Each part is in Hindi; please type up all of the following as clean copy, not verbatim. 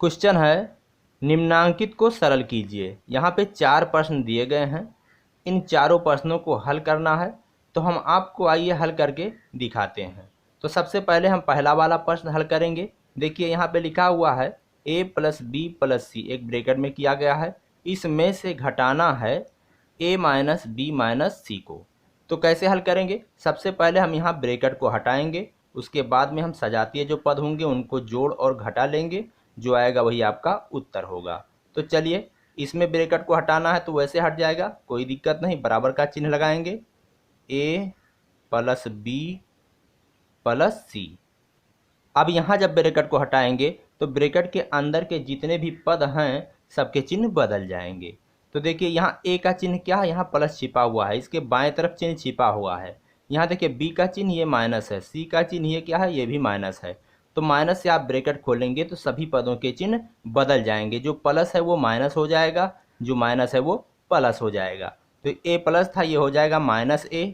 क्वेश्चन है निम्नांकित को सरल कीजिए। यहाँ पे 4 प्रश्न दिए गए हैं, इन चारों प्रश्नों को हल करना है। तो हम आपको आइए हल करके दिखाते हैं। तो सबसे पहले हम पहला वाला प्रश्न हल करेंगे। देखिए यहाँ पे लिखा हुआ है a + b + c, एक ब्रैकेट में किया गया है, इसमें से घटाना है a - b - c को। तो कैसे हल करेंगे? सबसे पहले हम यहाँ ब्रैकेट को हटाएंगे, उसके बाद में हम सजातीय जो पद होंगे उनको जोड़ और घटा लेंगे, जो आएगा वही आपका उत्तर होगा। तो चलिए, इसमें ब्रैकेट को हटाना है तो वैसे हट जाएगा, कोई दिक्कत नहीं, बराबर का चिन्ह लगाएंगे, a + b + c। अब यहाँ जब ब्रैकेट को हटाएंगे तो ब्रैकेट के अंदर के जितने भी पद हैं सबके चिन्ह बदल जाएंगे। तो देखिए यहाँ a का चिन्ह क्या है, यहाँ प्लस छिपा हुआ है, इसके बाएं तरफ चिन्ह छिपा हुआ है। यहाँ देखिए b का चिन्ह ये माइनस है, c का चिन्ह ये क्या है, ये भी माइनस है। तो माइनस से आप ब्रैकेट खोलेंगे तो सभी पदों के चिन्ह बदल जाएंगे, जो प्लस है वो माइनस हो जाएगा, जो माइनस है वो प्लस हो जाएगा। तो a प्लस था, ये हो जाएगा -a,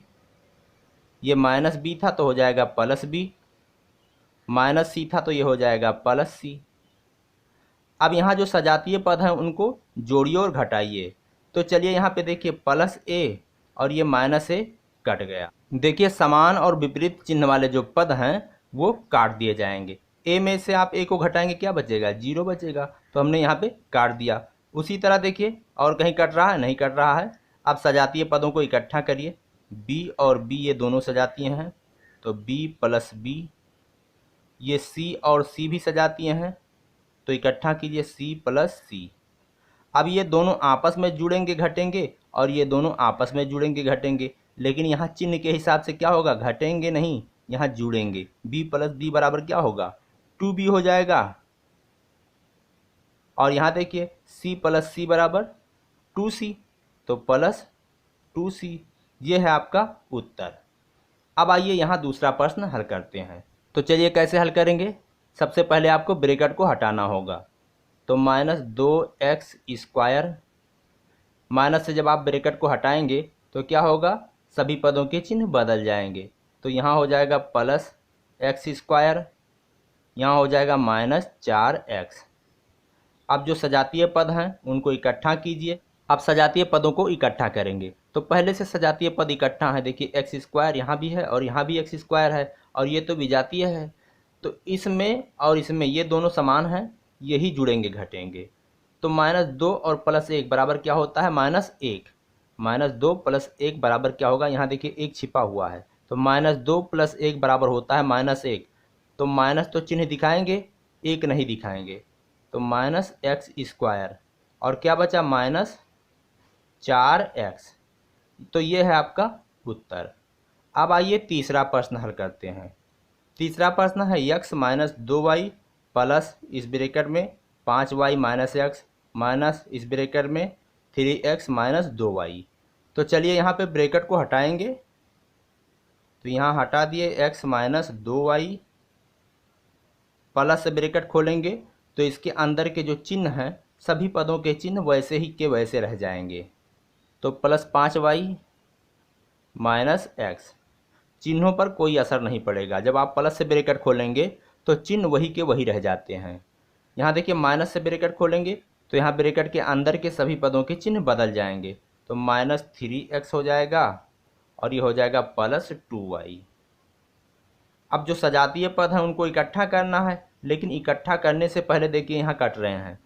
ये -b था तो हो जाएगा +b, -c था तो ये हो जाएगा +c। अब यहाँ जो सजातीय पद हैं उनको जोड़िए और घटाइए। तो चलिए यहाँ पे देखिए +a और ये -a कट गया। देखिए समान और विपरीत चिन्ह वाले जो पद हैं वो काट दिए जाएंगे। a में से आप a को घटाएंगे, क्या बचेगा, 0 बचेगा, तो हमने यहाँ पे काट दिया। उसी तरह देखिए और कहीं कट रहा है, नहीं कट रहा है। अब सजातीय पदों को इकट्ठा करिए, b और b ये दोनों सजातीय हैं, तो b + b, ये c और c भी सजातीय हैं, तो इकट्ठा कीजिए c + c। अब ये दोनों आपस में जुड़ेंगे घटेंगे और ये दोनों आपस में जुड़ेंगे घटेंगे, लेकिन यहाँ चिन्ह के हिसाब से क्या होगा, घटेंगे नहीं, यहाँ जुड़ेंगे। b + b बराबर क्या होगा, 2b हो जाएगा। और यहाँ देखिए c + c बराबर 2c, तो +2c, ये है आपका उत्तर। अब आइए यहाँ दूसरा प्रश्न हल करते हैं। तो चलिए कैसे हल करेंगे? सबसे पहले आपको ब्रैकेट को हटाना होगा, तो -2x², माइनस से जब आप ब्रैकेट को हटाएंगे तो क्या होगा, सभी पदों के चिन्ह बदल जाएंगे। तो यहाँ हो जाएगा +x², यहाँ हो जाएगा -4x। अब जो सजातीय पद हैं उनको इकट्ठा कीजिए। अब सजातीय पदों को इकट्ठा करेंगे, तो पहले से सजातीय पद इकट्ठा है। देखिए x² यहाँ भी है और यहाँ भी x² है, और ये तो विजातीय है, तो इसमें और इसमें ये दोनों समान हैं, यही जुड़ेंगे घटेंगे। तो -2 और +1 बराबर क्या होता है, -1। -2 + 1 बराबर क्या होगा, यहाँ देखिए 1 छिपा हुआ है, तो -2 + 1 बराबर होता है -1। तो माइनस तो चिन्ह दिखाएंगे, 1 नहीं दिखाएंगे, तो -x², और क्या बचा, -4x। तो ये है आपका उत्तर। अब आइए तीसरा प्रश्न हल करते हैं। तीसरा प्रश्न है x - 2y प्लस इस ब्रैकेट में 5y - x माइनस इस ब्रैकेट में 3x - 2y। तो चलिए यहाँ पे ब्रैकेट को हटाएंगे, तो यहाँ हटा दिए x - 2y, प्लस से ब्रैकेट खोलेंगे तो इसके अंदर के जो चिन्ह हैं सभी पदों के चिन्ह वैसे ही के वैसे रह जाएंगे। तो +5y - x, चिन्हों पर कोई असर नहीं पड़ेगा। जब आप प्लस से ब्रैकेट खोलेंगे तो चिन्ह वही के वही रह जाते हैं। यहाँ देखिए माइनस से ब्रैकेट खोलेंगे तो यहाँ ब्रैकेट के अंदर के सभी पदों के चिन्ह बदल जाएंगे, तो -3x हो जाएगा और ये हो जाएगा +2y। अब जो सजातीय पद हैं उनको इकट्ठा करना है, लेकिन इकट्ठा करने से पहले देखिए यहाँ कट रहे हैं,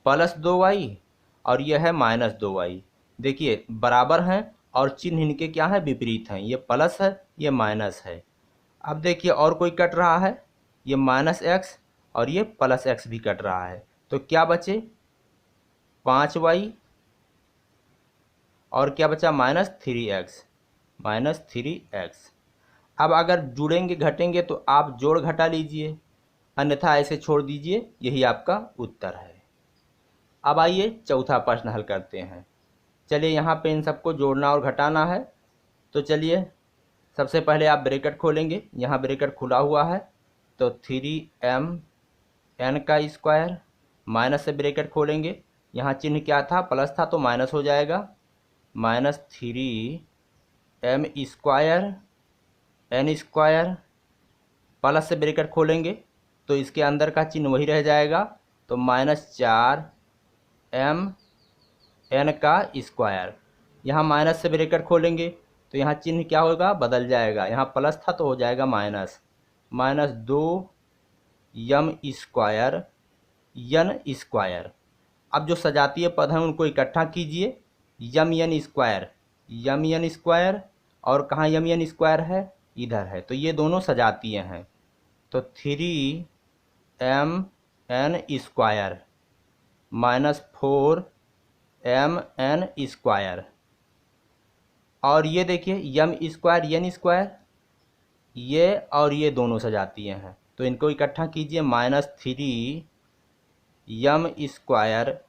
+2y और यह है -2y। देखिए बराबर हैं और चिन्ह इनके क्या है, विपरीत हैं, ये प्लस है ये माइनस है। अब देखिए और कोई कट रहा है, ये -x और ये +x भी कट रहा है, तो क्या बचे, 5y और क्या बचा, -3x। अब अगर जुड़ेंगे घटेंगे तो आप जोड़ घटा लीजिए, अन्यथा ऐसे छोड़ दीजिए, यही आपका उत्तर है। अब आइए चौथा प्रश्न हल करते हैं। चलिए यहाँ पे इन सबको जोड़ना और घटाना है। तो चलिए सबसे पहले आप ब्रैकेट खोलेंगे, यहाँ ब्रैकेट खुला हुआ है, तो 3m(n²) माइनस से ब्रैकेट खोलेंगे, यहाँ चिन्ह क्या था, प्लस था तो माइनस हो जाएगा, -3m²(n²) प्लस से ब्रैकेट खोलेंगे तो इसके अंदर का चिन्ह वही रह जाएगा, तो -4m का स्क्वायर। यहाँ माइनस से ब्रैकेट खोलेंगे तो यहाँ चिन्ह क्या होगा, बदल जाएगा। यहाँ प्लस था तो हो जाएगा minus. -2m square n square. अब जो सजातीय पद हैं उनको इकट्ठा कीजिए। n स्क्वायर और कहाँ n स्क्वायर है, इधर है, तो ये दोनों सजातीय हैं। तो 3mn स्क्वायर -4mn स्क्वायर। और ये देखिए m स्क्वायर n स्क्वायर, ये और ये दोनों सजातीय हैं, तो इनको इकट्ठा कीजिए। -3m स्क्वायर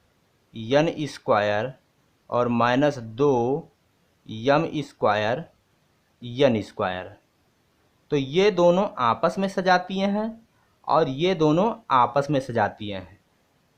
n स्क्वायर और -2m स्क्वायर n स्क्वायर। तो ये दोनों आपस में सजातीय हैं और ये दोनों आपस में सजातीय हैं।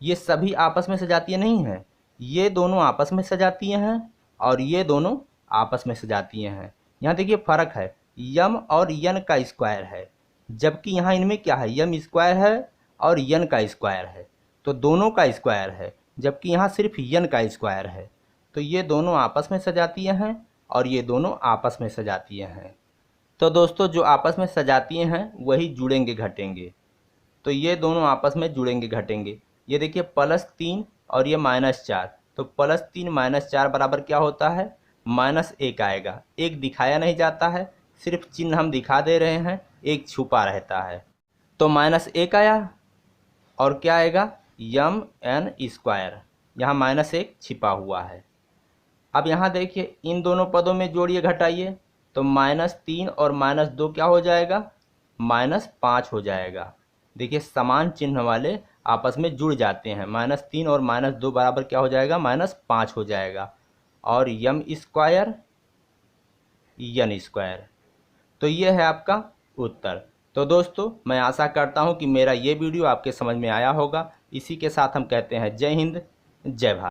ये सभी आपस में सजातीय नहीं हैं, ये दोनों आपस में सजातीय हैं और ये दोनों आपस में सजातीय हैं। यहाँ देखिए फ़र्क है, m और n का स्क्वायर है, जबकि यहाँ इनमें क्या है, m स्क्वायर है और n का स्क्वायर है, तो दोनों का स्क्वायर है, जबकि यहाँ सिर्फ n का स्क्वायर है। तो ये दोनों आपस में सजातीय हैं और ये दोनों आपस में सजातीय हैं। तो दोस्तों जो आपस में सजातीय हैं वही जुड़ेंगे घटेंगे, तो ये दोनों आपस में जुड़ेंगे घटेंगे। ये देखिए +3 और ये -4, तो +3 -4 बराबर क्या होता है, -1 आएगा। एक दिखाया नहीं जाता है, सिर्फ चिन्ह हम दिखा दे रहे हैं, एक छुपा रहता है। तो -1 आया और क्या आएगा, mn स्क्वायर, यहाँ -1 छिपा हुआ है। अब यहाँ देखिए इन दोनों पदों में जोड़िए घटाइए, तो -3 और -2 क्या हो जाएगा, -5 हो जाएगा। देखिए समान चिन्ह वाले आपस में जुड़ जाते हैं। -3 और -2 बराबर क्या हो जाएगा, -5 हो जाएगा। और m स्क्वायर n स्क्वायर। तो ये है आपका उत्तर। तो दोस्तों मैं आशा करता हूँ कि मेरा ये वीडियो आपके समझ में आया होगा। इसी के साथ हम कहते हैं जय हिंद, जय भारत।